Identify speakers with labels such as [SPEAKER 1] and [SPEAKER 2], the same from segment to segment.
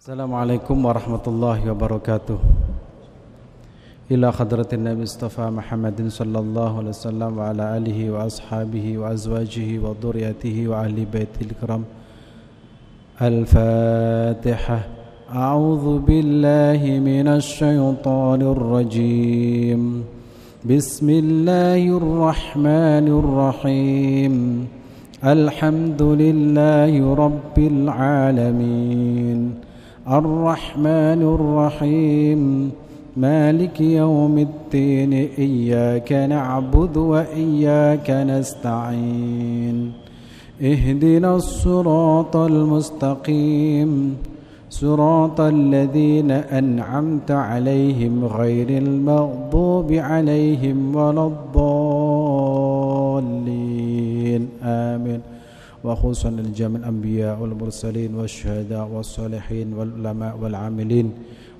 [SPEAKER 1] Assalamualaikum warahmatullahi wabarakatuh. Ila hadratin Nabi Mustafa Muhammadin sallallahu alaihi wasallam wa ala alihi wa ashabihi wa azwajihi wa dhurriyyatihi wa ahli baitil kiram. Al-Fatihah. A'udzu billahi minasy syaithanir rajim. Bismillahirrahmanirrahim. Alhamdulillahi rabbil alamin. الرحمن الرحيم مالك يوم الدين إياك نعبد وإياك نستعين اهدنا الصراط المستقيم صراط الذين أنعمت عليهم غير المغضوب عليهم ولا الضالين آمين. وخصوصا لجميع الأنبياء والمرسلين والشهداء والصالحين والعلماء والعاملين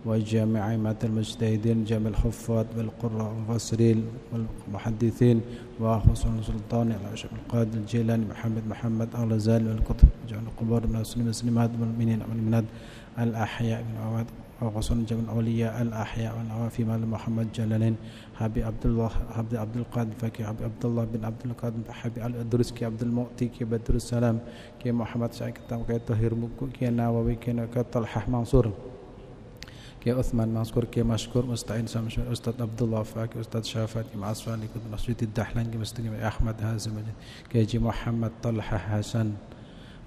[SPEAKER 1] وجميع أئمة المجتهدين جميع الحفاظ والقراء والمفسرين والمحدثين وخصوصا سلطان القادر الجيلاني محمد الغزالي والكتب جميع القبور من المسلمات والمؤمنين والمؤمنات الأحياء من الأموات وخصوصا جميع الأولياء الأحياء والأموات في مال محمد جلالين حبيب عبد الله عبد القادر فكي حبيب عبد الله بن عبد القادر حبيب الأدرس كي عبد المؤتي كي بدر السلام كي محمد سعيد كتام كي طاهر مكو كي ناوي كي طلحة منصور كي عثمان منصور كي مشكور مستعين سامشور أستاذ عبد الله فاكي أستاذ شافعي كي معصفاني كي نصرة الدحلان كي مستقيم أحمد هازم كي جي محمد طلحة حسن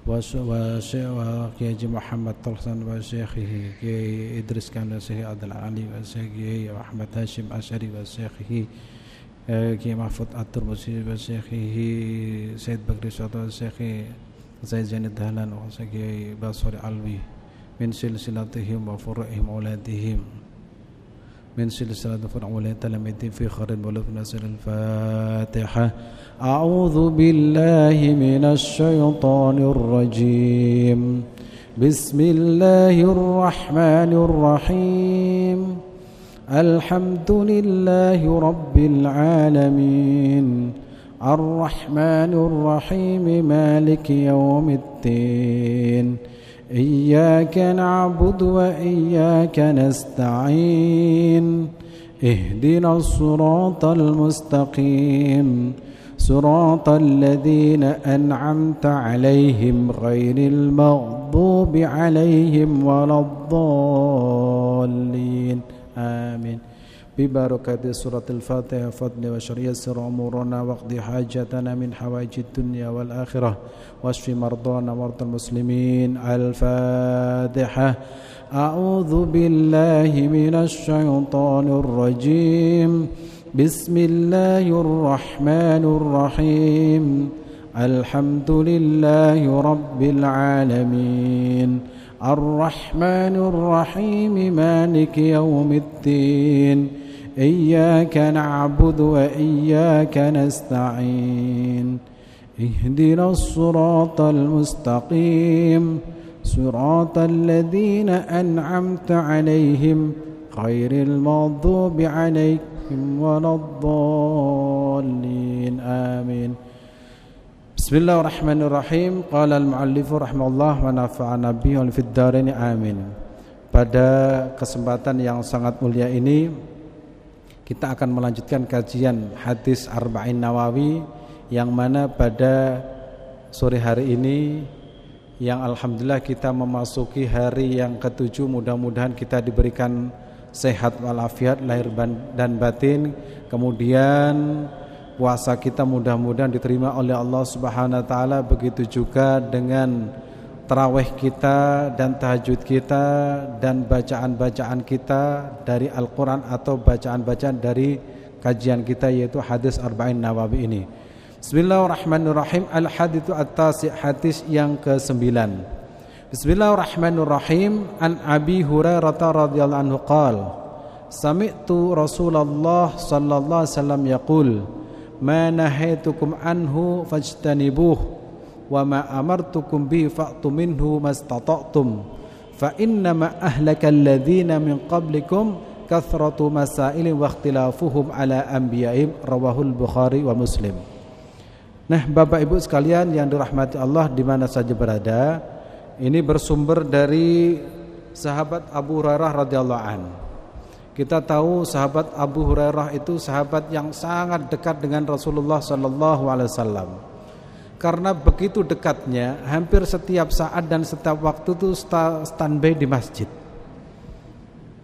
[SPEAKER 1] وكي محمد طلحة وشيخه كي إدريس كان وشيخه عبد العلي وشيخه أحمد هاشم أشعري وشيخه كي محفوظ الترمذي وشيخه سيد بكر الصادق وشيخه سيد زين الدهلان وشيخه باصر علوي من سلسلتهم وفروعهم أولادهم من سلسلة فرعون تلاميذ في خرد ولف نصر. الفاتحة. أعوذ بالله من الشيطان الرجيم. بسم الله الرحمن الرحيم. الحمد لله رب العالمين الرحمن الرحيم مالك يوم الدين إياك نعبد وإياك نستعين اهدنا الصراط المستقيم صراط الذين أنعمت عليهم غير المغضوب عليهم ولا الضالين آمين. ببركة سورة الفاتحة فضل وشرية سر أمورنا واقض حاجتنا من حوائج الدنيا والآخرة واشف مرضانا ومرضى المسلمين. الفاتحة. أعوذ بالله من الشيطان الرجيم. بسم الله الرحمن الرحيم. الحمد لله رب العالمين الرحمن الرحيم مالك يوم الدين إياك نعبد وإياك نستعين اهدنا الصراط المستقيم صراط الذين أنعمت عليهم غير المغضوب عليهم ولا الضالين آمين. Bismillahirrahmanirrahim. Qala al-mu'allif rahimahullah wa nafa'ana bihi wa fid dharain amin. Pada kesempatan yang sangat mulia ini kita akan melanjutkan kajian hadis Arba'in Nawawi yang mana pada sore hari ini yang alhamdulillah kita memasuki hari yang ke-7, mudah-mudahan kita diberikan sehat walafiat lahir dan batin, kemudian puasa kita mudah-mudahan diterima oleh Allah Subhanahu wa taala, begitu juga dengan tarawih kita dan tahajud kita dan bacaan-bacaan kita dari Al-Qur'an atau bacaan-bacaan dari kajian kita yaitu hadis Arba'in Nawawi ini. Bismillahirrahmanirrahim. Al-haditsu at-tasi', hadis yang ke-9. Bismillahirrahmanirrahim. An Abi Hurairah radhiyallahu anhu qala sami'tu Rasulullah sallallahu alaihi wasallam yaqul ma nahaitukum anhu fajtanibuh wa ma amartukum bihi fa'tu minhu mastata'tum fa innama ahlakal ladzina min qablikum kathratu masailin wa ikhtilafuhum ala anbiya'ihim. Rawahul Bukhari wa Muslim. Nah, Bapak Ibu sekalian yang dirahmati Allah di mana saja berada, ini bersumber dari sahabat Abu Hurairah radhiyallahu an. Kita tahu sahabat Abu Hurairah itu sahabat yang sangat dekat dengan Rasulullah sallallahu alaihi wasallam. Karena begitu dekatnya, hampir setiap saat dan setiap waktu itu standby di masjid.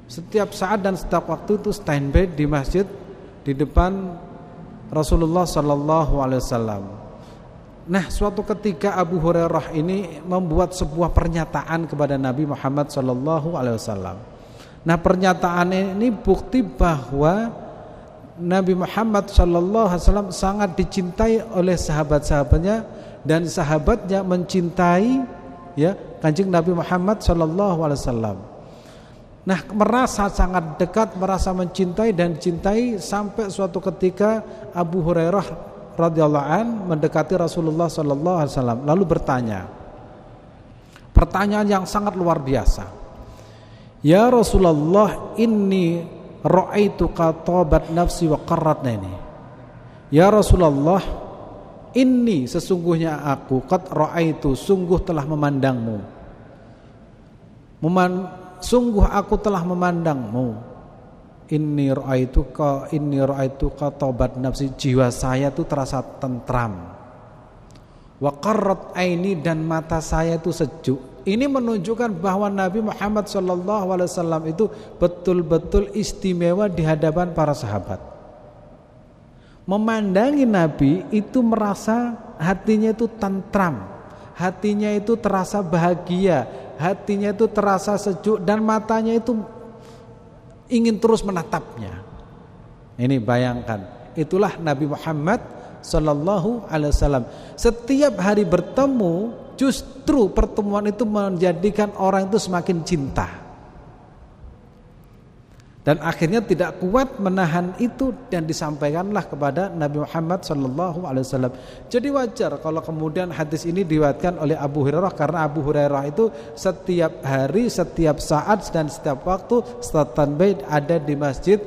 [SPEAKER 1] Setiap saat dan setiap waktu itu standby di masjid di depan Rasulullah sallallahu alaihi wasallam. Nah, suatu ketika Abu Hurairah ini membuat sebuah pernyataan kepada Nabi Muhammad sallallahu alaihi wasallam. Nah, pernyataan ini bukti bahwa Nabi Muhammad sallallahu alaihi wasallam sangat dicintai oleh sahabat-sahabatnya dan sahabatnya mencintai ya Kanjeng Nabi Muhammad sallallahu alaihi wasallam. Nah, merasa sangat dekat, merasa mencintai dan dicintai sampai suatu ketika Abu Hurairah radhiyallahu an mendekati Rasulullah sallallahu alaihi wasallam lalu bertanya. Pertanyaan yang sangat luar biasa. Ya Rasulullah, inni ra'aitu qatabat nafsi wa qarratni. Ya Rasulullah, inni sesungguhnya aku qad ra'aitu sungguh telah memandangmu. Sungguh aku telah memandangmu. Inni ra'aitu qatabat nafsi, jiwa saya itu terasa tentram. Wa qarrat aini, dan mata saya itu sejuk. Ini menunjukkan bahwa Nabi Muhammad SAW itu betul-betul istimewa di hadapan para sahabat. Memandangi Nabi itu merasa hatinya itu tentram, hatinya itu terasa bahagia, hatinya itu terasa sejuk, dan matanya itu ingin terus menatapnya. Ini bayangkan, itulah Nabi Muhammad SAW. Setiap hari bertemu, justru pertemuan itu menjadikan orang itu semakin cinta. Dan akhirnya tidak kuat menahan itu dan disampaikanlah kepada Nabi Muhammad SAW. Jadi wajar kalau kemudian hadis ini diriwayatkan oleh Abu Hurairah, karena Abu Hurairah itu setiap hari, setiap saat dan setiap waktu standby ada di Masjid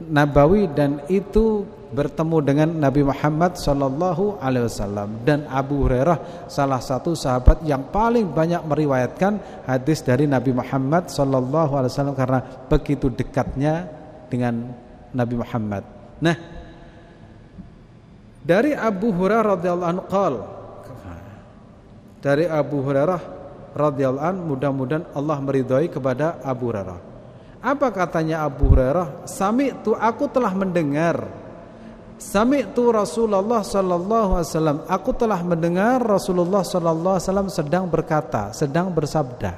[SPEAKER 1] Nabawi, dan itu bertemu dengan Nabi Muhammad sallallahu alaihi wasallam. Dan Abu Hurairah salah satu sahabat yang paling banyak meriwayatkan hadis dari Nabi Muhammad sallallahu alaihi wasallam karena begitu dekatnya dengan Nabi Muhammad. Nah, dari Abu Hurairah radhiyallahu anhu dari Abu Hurairah radhiyallahu anhu, mudah-mudahan Allah meridhai kepada Abu Hurairah. Apa katanya Abu Hurairah? Sami'tu, aku telah mendengar. Sami'tu Rasulullah sallallahu alaihi wasallam, aku telah mendengar Rasulullah sallallahu alaihi wasallam sedang berkata, sedang bersabda.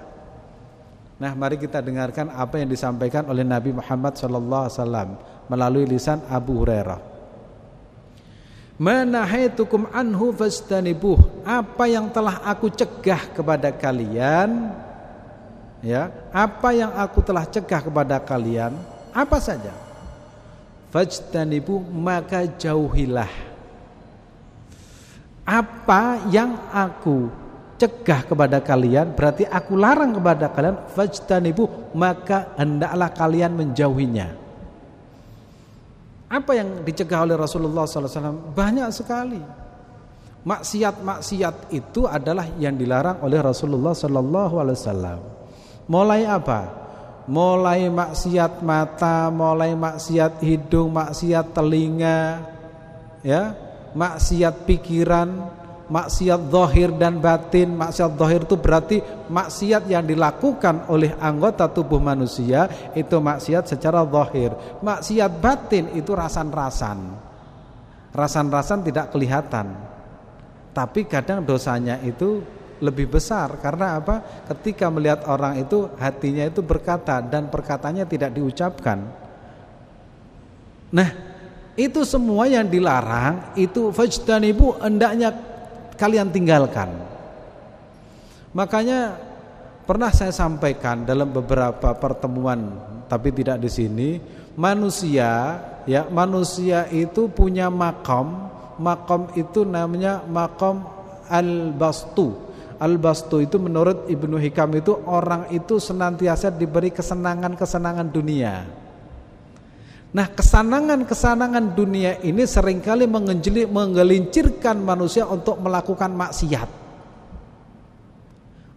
[SPEAKER 1] Nah, mari kita dengarkan apa yang disampaikan oleh Nabi Muhammad sallallahu alaihi wasallam melalui lisan Abu Hurairah. Ma nahaitukum anhu fastanibuh, apa yang telah aku cegah kepada kalian, ya, apa yang aku telah cegah kepada kalian, apa saja? Fajtanibu, maka jauhilah. Apa yang aku cegah kepada kalian, berarti aku larang kepada kalian. Fajtanibu, maka hendaklah kalian menjauhinya. Apa yang dicegah oleh Rasulullah SAW? Banyak sekali. Maksiat-maksiat itu adalah yang dilarang oleh Rasulullah SAW. Mulai apa? Mulai maksiat mata, mulai maksiat hidung, maksiat telinga, ya, maksiat pikiran, maksiat zahir dan batin. Maksiat zahir itu berarti maksiat yang dilakukan oleh anggota tubuh manusia, itu maksiat secara zahir. Maksiat batin itu rasan-rasan. Rasan-rasan tidak kelihatan, tapi kadang dosanya itu lebih besar. Karena apa? Ketika melihat orang itu, hatinya itu berkata dan perkataannya tidak diucapkan. Nah, itu semua yang dilarang, itu fajtanibu, hendaknya kalian tinggalkan. Makanya pernah saya sampaikan dalam beberapa pertemuan, tapi tidak di sini, manusia itu punya makom itu namanya makom al-bastu. Al-bastu itu menurut Ibnu Hikam itu orang itu senantiasa diberi kesenangan-kesenangan dunia. Nah, kesenangan-kesenangan dunia ini seringkali menggelincirkan manusia untuk melakukan maksiat.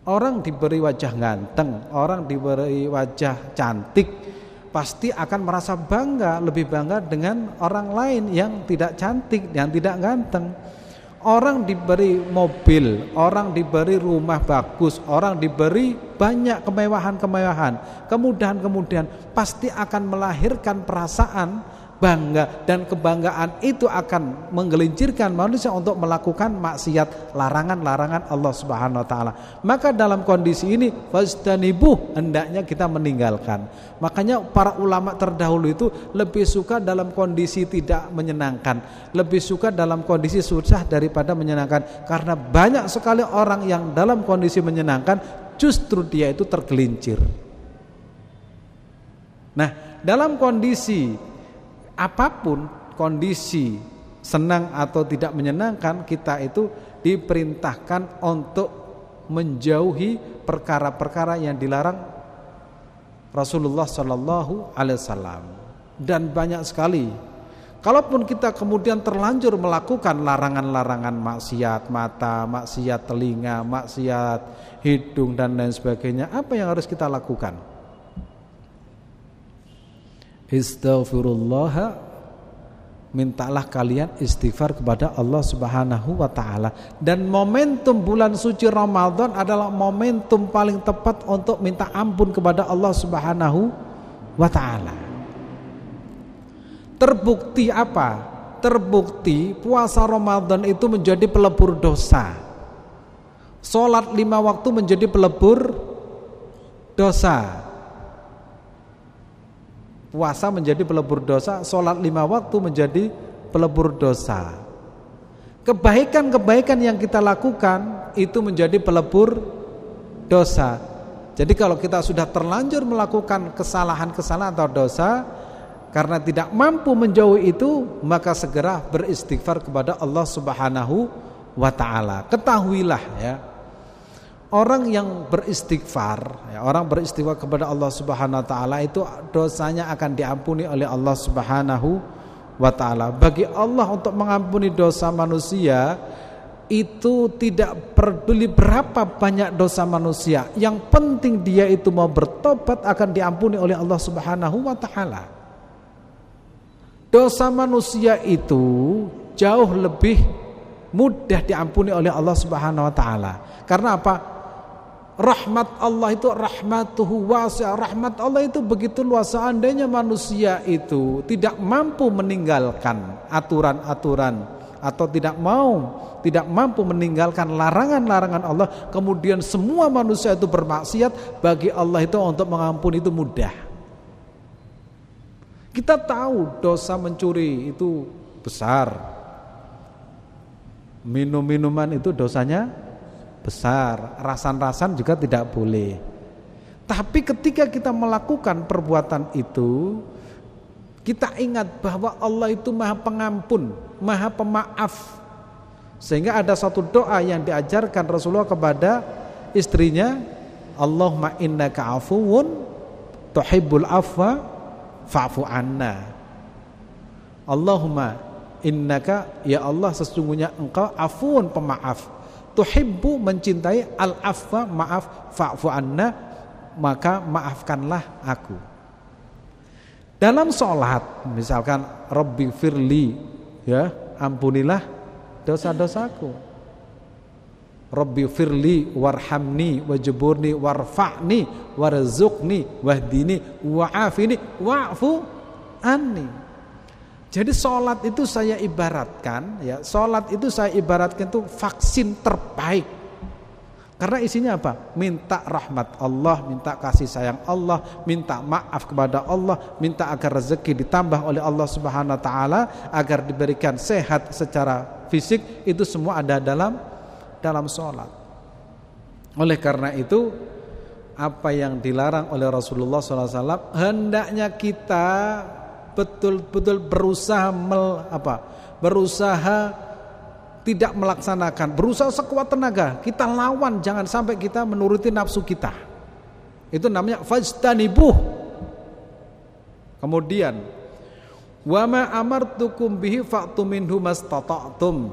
[SPEAKER 1] Orang diberi wajah ganteng, orang diberi wajah cantik, pasti akan merasa bangga, lebih bangga dengan orang lain yang tidak cantik, yang tidak ganteng. Orang diberi mobil, orang diberi rumah bagus, orang diberi banyak kemewahan-kemewahan, kemudahan-kemudahan, pasti akan melahirkan perasaan bangga, dan kebanggaan itu akan menggelincirkan manusia untuk melakukan maksiat, larangan-larangan Allah Subhanahu wa taala. Maka dalam kondisi ini fastanibuh, hendaknya kita meninggalkan. Makanya para ulama terdahulu itu lebih suka dalam kondisi tidak menyenangkan, lebih suka dalam kondisi susah daripada menyenangkan, karena banyak sekali orang yang dalam kondisi menyenangkan justru dia itu tergelincir. Nah, dalam kondisi apapun, kondisi senang atau tidak menyenangkan, kita itu diperintahkan untuk menjauhi perkara-perkara yang dilarang Rasulullah Sallallahu Alaihi Wasallam. Dan banyak sekali, kalaupun kita kemudian terlanjur melakukan larangan-larangan maksiat mata, maksiat telinga, maksiat hidung dan lain sebagainya, apa yang harus kita lakukan? Istaghfirullah, mintalah kalian istighfar kepada Allah Subhanahu wa taala. Dan momentum bulan suci Ramadan adalah momentum paling tepat untuk minta ampun kepada Allah Subhanahu wa taala. Terbukti apa? Terbukti puasa Ramadan itu menjadi pelebur dosa. Salat 5 waktu menjadi pelebur dosa. Puasa menjadi pelebur dosa, sholat 5 waktu menjadi pelebur dosa. Kebaikan-kebaikan yang kita lakukan itu menjadi pelebur dosa. Jadi kalau kita sudah terlanjur melakukan kesalahan-kesalahan atau dosa, karena tidak mampu menjauhi itu, maka segera beristighfar kepada Allah Subhanahu wa taala. Ketahuilah ya, orang yang beristighfar, orang beristighfar kepada Allah Subhanahu wa taala itu dosanya akan diampuni oleh Allah Subhanahu wa taala. Bagi Allah untuk mengampuni dosa manusia itu tidak peduli berapa banyak dosa manusia. Yang penting dia itu mau bertobat, akan diampuni oleh Allah Subhanahu wa taala. Dosa manusia itu jauh lebih mudah diampuni oleh Allah Subhanahu wa taala. Karena apa? Rahmat Allah itu rahmatuhu wasi'ah. Rahmat Allah itu begitu luas, seandainya manusia itu tidak mampu meninggalkan aturan-aturan atau tidak mampu meninggalkan larangan-larangan Allah, kemudian semua manusia itu bermaksiat, bagi Allah itu untuk mengampuni itu mudah. Kita tahu dosa mencuri itu besar, minum-minuman itu dosanya besar, rasan-rasan juga tidak boleh. Tapi ketika kita melakukan perbuatan itu, kita ingat bahwa Allah itu Maha Pengampun, Maha Pemaaf. Sehingga ada satu doa yang diajarkan Rasulullah kepada istrinya, Allahumma innaka afuwun tuhibbul afwa fa'fu anna. Allahumma innaka, ya Allah sesungguhnya engkau afuwun pemaaf, tuhibbu mencintai, al-afwa maaf, fa'fu anna maka maafkanlah aku. Dalam sholat misalkan Rabbi firli, ya ampunilah dosa-dosaku, Rabbi firli warhamni wajburni warfa'ni warzuqni wahdini wa'afini wa'fu anni. Jadi sholat itu saya ibaratkan, ya sholat itu saya ibaratkan itu vaksin terbaik. Karena isinya apa? Minta rahmat Allah, minta kasih sayang Allah, minta maaf kepada Allah, minta agar rezeki ditambah oleh Allah Subhanahu wa taala, agar diberikan sehat secara fisik, itu semua ada dalam sholat. Oleh karena itu, apa yang dilarang oleh Rasulullah SAW, hendaknya kita betul-betul berusaha tidak melaksanakan, berusaha sekuat tenaga kita lawan, jangan sampai kita menuruti nafsu kita. Itu namanya fajtanibuh. Kemudian wa ma amartukum bihi fa'tu minhu mastata'tum.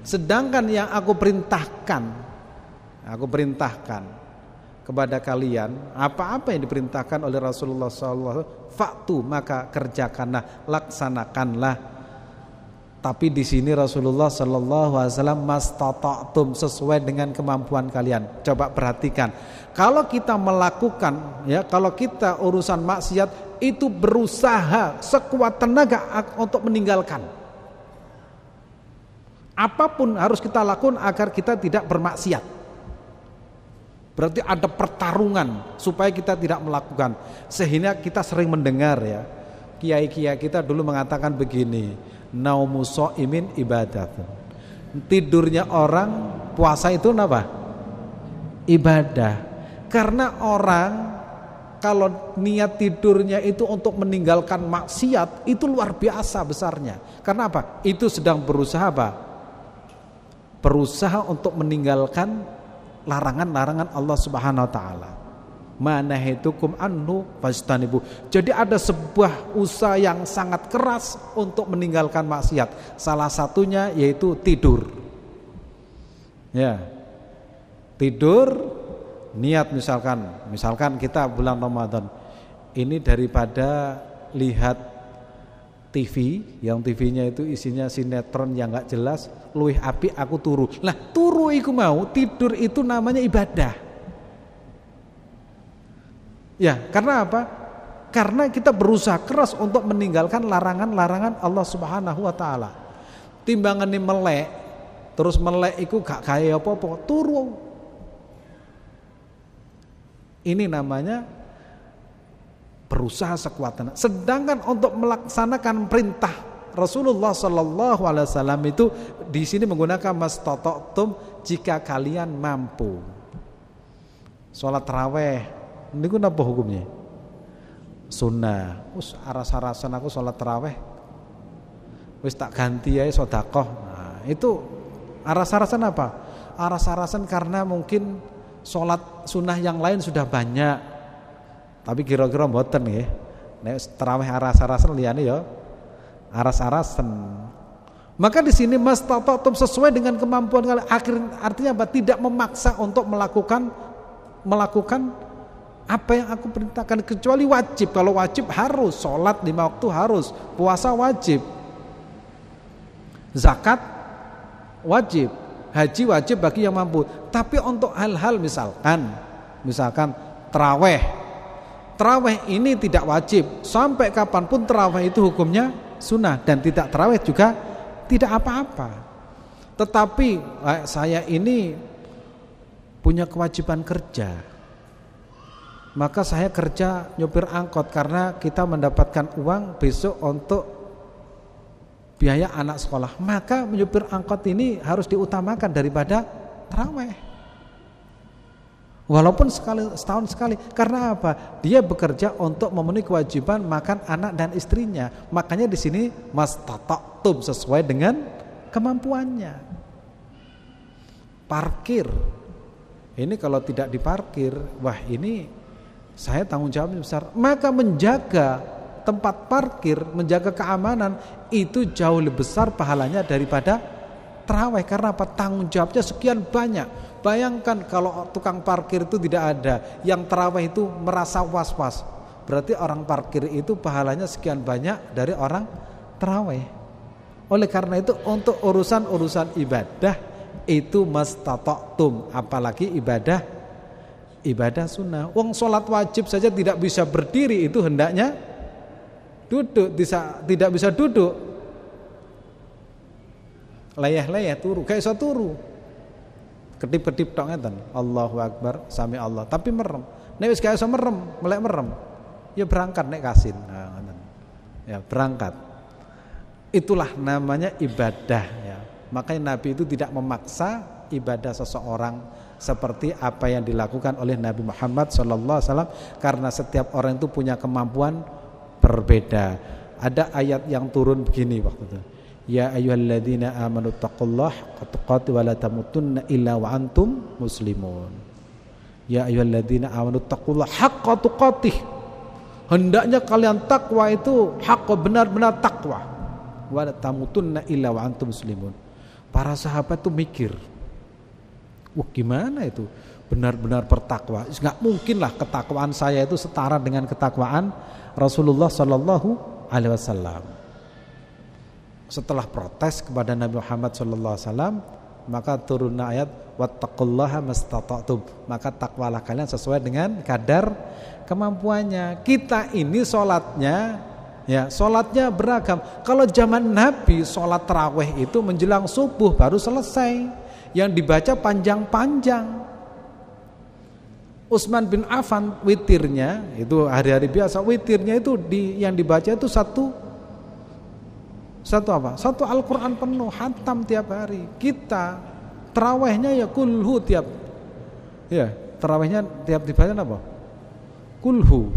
[SPEAKER 1] Sedangkan yang aku perintahkan, Aku perintahkan kepada kalian apa-apa yang diperintahkan oleh Rasulullah SAW, faktu maka kerjakanlah, laksanakanlah. Tapi di sini Rasulullah SAW mastata'tum, sesuai dengan kemampuan kalian. Coba perhatikan, kalau kita melakukan ya, kalau kita urusan maksiat itu berusaha sekuat tenaga untuk meninggalkan. Apapun harus kita lakukan agar kita tidak bermaksiat. Berarti ada pertarungan supaya kita tidak melakukan. Sehingga kita sering mendengar ya, kiai-kiai kita dulu mengatakan begini, naumu shaimin ibadah. Tidurnya orang puasa itu apa? Ibadah. Karena orang kalau niat tidurnya itu untuk meninggalkan maksiat, itu luar biasa besarnya. Karena apa? Itu sedang berusaha apa? Berusaha untuk meninggalkan larangan-larangan Allah Subhanahu wa taala. Manahitukum anhu fastanibu. Jadi ada sebuah usaha yang sangat keras untuk meninggalkan maksiat. Salah satunya yaitu tidur. Ya. Tidur, niat misalkan kita bulan Ramadan. Ini daripada lihat TV, yang TV-nya itu isinya sinetron yang enggak jelas, luwih apik aku turu. Lah, turu iku mau, tidur itu namanya ibadah. Ya, karena apa? Karena kita berusaha keras untuk meninggalkan larangan-larangan Allah Subhanahu wa taala. Timbangane melek, terus melek iku gak kaya apa-apa, turu. Ini namanya berusaha sekuat tenaga. Sedangkan untuk melaksanakan perintah Rasulullah sallallahu alaihi wasallam itu di sini menggunakan mastata'tum, jika kalian mampu. Salat tarawih niku napa hukumnya? Sunnah. Wis aras-arasan aku salat tarawih wis tak ganti ae sedekah. Nah, itu aras-arasan apa? Aras-arasan karena mungkin salat sunnah yang lain sudah banyak. Tapi kira-kira mboten nggih. Nek tarawih aras-arasan liyane ya aras-arasan. Maka di sini mastata'tum, sesuai dengan kemampuan kalian. Artinya apa? Tidak memaksa untuk melakukan apa yang aku perintahkan, kecuali wajib. Kalau wajib harus, sholat 5 waktu harus, puasa wajib, zakat wajib, haji wajib bagi yang mampu. Tapi untuk hal-hal misalkan tarawih ini tidak wajib. Sampai kapanpun tarawih itu hukumnya sunnah, dan tidak tarawih juga tidak apa-apa. Tetapi saya ini punya kewajiban kerja, maka saya kerja nyopir angkot karena kita mendapatkan uang besok untuk biaya anak sekolah. Maka menyopir angkot ini harus diutamakan daripada tarawih. Walaupun setahun sekali. Karena apa? Dia bekerja untuk memenuhi kewajiban makan anak dan istrinya. Makanya di sini mastata'tum, sesuai dengan kemampuannya. Parkir. Ini kalau tidak diparkir, wah ini saya tanggung jawabnya besar. Maka menjaga tempat parkir, menjaga keamanan itu jauh lebih besar pahalanya daripada tarawih. Karena apa? Tanggung jawabnya sekian banyak. Bayangkan kalau tukang parkir itu tidak ada, yang tarawih itu merasa was-was. Berarti orang parkir itu pahalanya sekian banyak dari orang tarawih. Oleh karena itu untuk urusan ibadah itu mastata'tum, apalagi ibadah sunnah. Wong sholat wajib saja tidak bisa berdiri, itu hendaknya duduk, tidak bisa duduk, layah-layah turu, gak iso turu, kedip-kedip tok ngeten, Allahu Akbar, sami Allah, tapi merem. Nek wis gak iso melek merem, ya berangkat nek kasin. Nah, ya berangkat. Itulah namanya ibadah ya. Makanya Nabi itu tidak memaksa ibadah seseorang seperti apa yang dilakukan oleh Nabi Muhammad SAW, karena setiap orang itu punya kemampuan berbeda. Ada ayat yang turun begini waktu itu. Ya ayyuhalladzina amanu taqullaha haqqa tuqatih wa la tamutunna illa wa antum muslimun. Ya ayyuhalladzina amanu taqullaha haqqa tuqatih. Hendaknya kalian takwa itu haqqa, benar-benar takwa. Wa la tamutunna illa wa antum muslimun. Para sahabat itu mikir, Gimana itu? Benar-benar bertakwa. Enggak mungkin lah ketakwaan saya itu setara dengan ketakwaan Rasulullah Shallallahu Alaihi Wasallam. Setelah protes kepada Nabi Muhammad Shallallahu Alaihi Wasallam, maka turunlah ayat wattaqullaha mastata'tum. Maka takwalah kalian sesuai dengan kadar kemampuannya. Kita ini sholatnya, ya sholatnya beragam. Kalau zaman Nabi sholat tarawih itu menjelang subuh baru selesai, yang dibaca panjang-panjang. Utsman bin Affan witirnya itu hari-hari biasa, witirnya itu yang dibaca itu satu apa? Satu Al-Quran penuh, khatam tiap hari. Kita tarawihnya ya kulhu tiap, ya tarawihnya tiap dibaca apa? Kulhu.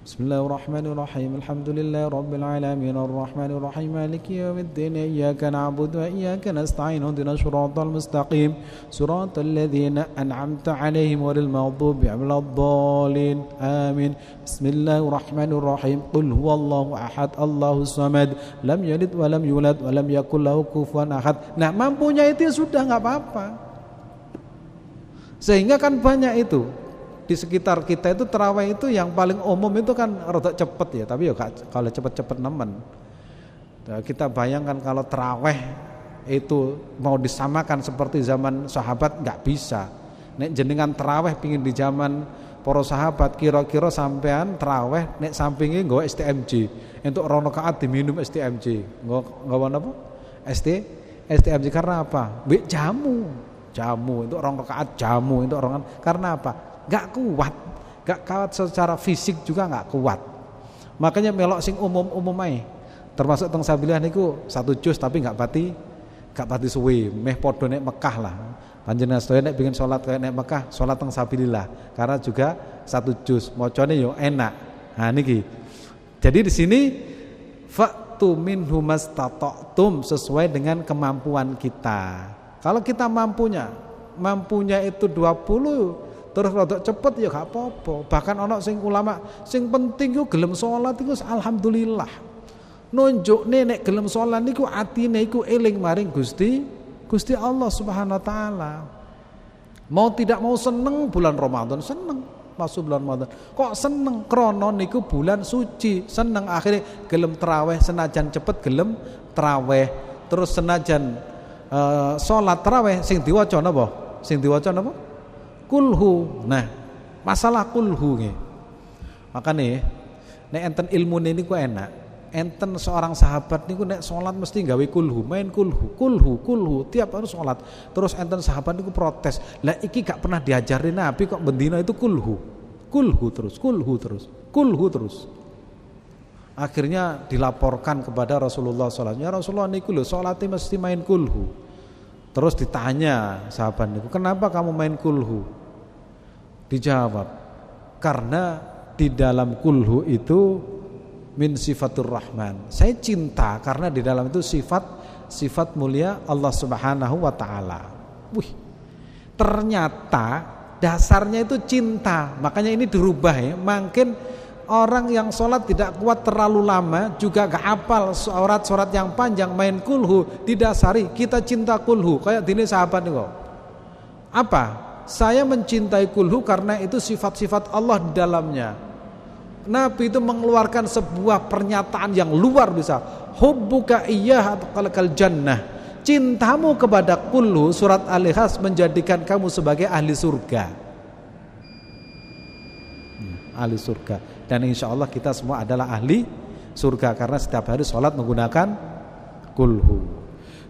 [SPEAKER 1] Bismillahirrahmanirrahim. Alhamdulillahi rabbil alamin arrahmanir rahim maliki yaumiddin iyyaka na'budu wa iyyaka nasta'in ihdinas siratal mustaqim siratal ladzina an'amta 'alaihim ghairil maghdubi 'alaihim waladdallin amin. Bismillahirrahmanirrahim. Qul huwallahu ahad Allahus samad lam yalid wa lam yulad wa lam yakul lahu kufuwan ahad. Nah, mampunya itu sudah enggak apa-apa. Sehingga kan banyak itu di sekitar kita itu tarawih itu yang paling umum itu kan rada cepet ya, tapi ya kalau cepet-cepet nemen. Nah, kita bayangkan kalau tarawih itu mau disamakan seperti zaman sahabat nggak bisa. Nek jenengan tarawih pingin di zaman para sahabat, kira-kira sampean tarawih nek sampinge nggawa STMJ, entuk 2 rakaat diminum STMJ. Nggawa apa? STMJ karena apa? Mbek jamu itu 2 rakaat jamu itu orang karena apa? Gak kuat secara fisik juga gak kuat. Makanya melok sing umum ae. Termasuk teng sabilillah niku 1 juz tapi gak pati suwe, meh padha nek Mekah lah. Panjenengan sedaya nek pengin salat kaya nek Mekah, salat teng sabilillah. Karena juga 1 juz, macane yo enak. Nah niki. Jadi di sini fa'tu minhu mastata'tum, sesuai dengan kemampuan kita. Kalau kita mampunya itu 20 terus rada cepet ya gak apa-apa. Bahkan ana sing ulama sing penting ku gelem salat iku alhamdulillah. Nunjukne nek gelem salat niku atine iku eling maring Gusti Allah Subhanahu wa taala. Mau tidak mau seneng bulan Ramadan, seneng masuk bulan Ramadan. Kok seneng krana niku bulan suci, seneng akhirnya gelem tarawih senajan cepet gelem tarawih. Terus senajan salat tarawih sing diwaca napa? Kulhu. Nah, masalah kulhu nggih. Makane nek enten ilmune niku enak. Enten seorang sahabat niku nek salat mesti gawe kulhu, main kulhu tiap harus salat. Terus enten sahabat niku protes. Lah iki gak pernah diajarin Nabi kok bendina itu kulhu terus. Akhirnya dilaporkan kepada Rasulullah SAW. Ya Rasulullah niku lho salate mesti main kulhu. Terus ditanya sahabat niku, "Kenapa kamu main kulhu?" Dijawab, "Karena di dalam kulhu itu min sifatur rahman. Saya cinta karena di dalam itu sifat mulia Allah Subhanahu wa taala." Wih. Ternyata dasarnya itu cinta. Makanya ini dirubah ya. Makin orang yang sholat tidak kuat terlalu lama, juga gak hafal surat yang panjang, main kulhu, didasari kita cinta kulhu. Kayak dini sahabat nih kok. Apa? Saya mencintai kulhu karena itu sifat-sifat Allah di dalamnya. Nabi itu mengeluarkan sebuah pernyataan yang luar biasa. Hubbuka iyyah atqalakal jannah. Cintamu kepada kulhu, surat Al-Ikhlas, menjadikan kamu sebagai ahli surga. Ahli surga. Dan insya Allah kita semua adalah ahli surga karena setiap hari sholat menggunakan kulhu.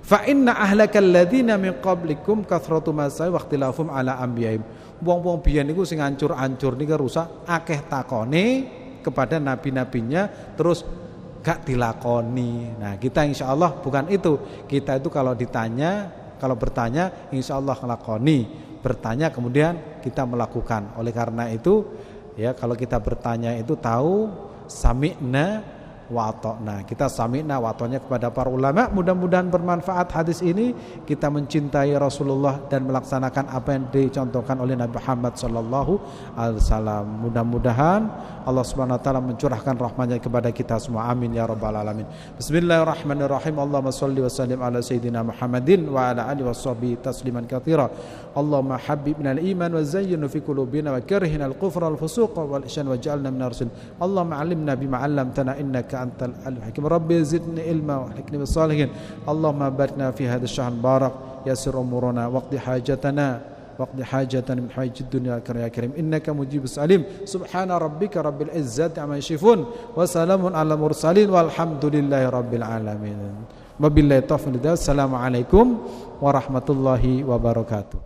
[SPEAKER 1] Fa inna ahlakal ladzina min qablikum kathratu masai wa ikhtilafum ala anbiya'im. Wong-wong biyen niku sing ancur-ancur niku rusak akeh takone kepada nabi-nabinya terus gak dilakoni. Nah, kita insya Allah bukan itu. Kita itu kalau bertanya insya Allah ngelakoni. Bertanya kemudian kita melakukan. Oleh karena itu ya, kalau kita bertanya itu tahu sami'na wa ata'na. Kita sami'na wa ata'na kepada para ulama. Mudah-mudahan bermanfaat hadis ini. Kita mencintai Rasulullah dan melaksanakan apa yang dicontohkan oleh Nabi Muhammad sallallahu alaihi wasallam. Mudah-mudahan Allah Subhanahu wa taala mencurahkan rahmat-Nya kepada kita semua. Amin ya rabbal alamin. Bismillahirrahmanirrahim. Allahumma shalli wa sallim ala sayyidina Muhammadin wa ala alihi washabbihi tasliman katsira. Allahumma habbibna al-iman wa zayyinhu fi qulubina wa karihna al-kufra wal fusuqa wal isyan waj'alna minar rasul. Allahumma 'allimna bima 'allamtana innaka antal alim hakim. Rabbi zidni ilma wa ahlikni bis salihin. Allahumma barikna fi hadha ash-shahr barak yassir umurana waqdi hajatana waqdi hajatan min hajid dunya ya karim innaka mujibus alim. Subhana rabbika rabbil izzati amma yasifun wa salamun alal mursalin walhamdulillahi rabbil alamin. Wabillahi taufiq. Assalamualaikum warahmatullahi wabarakatuh.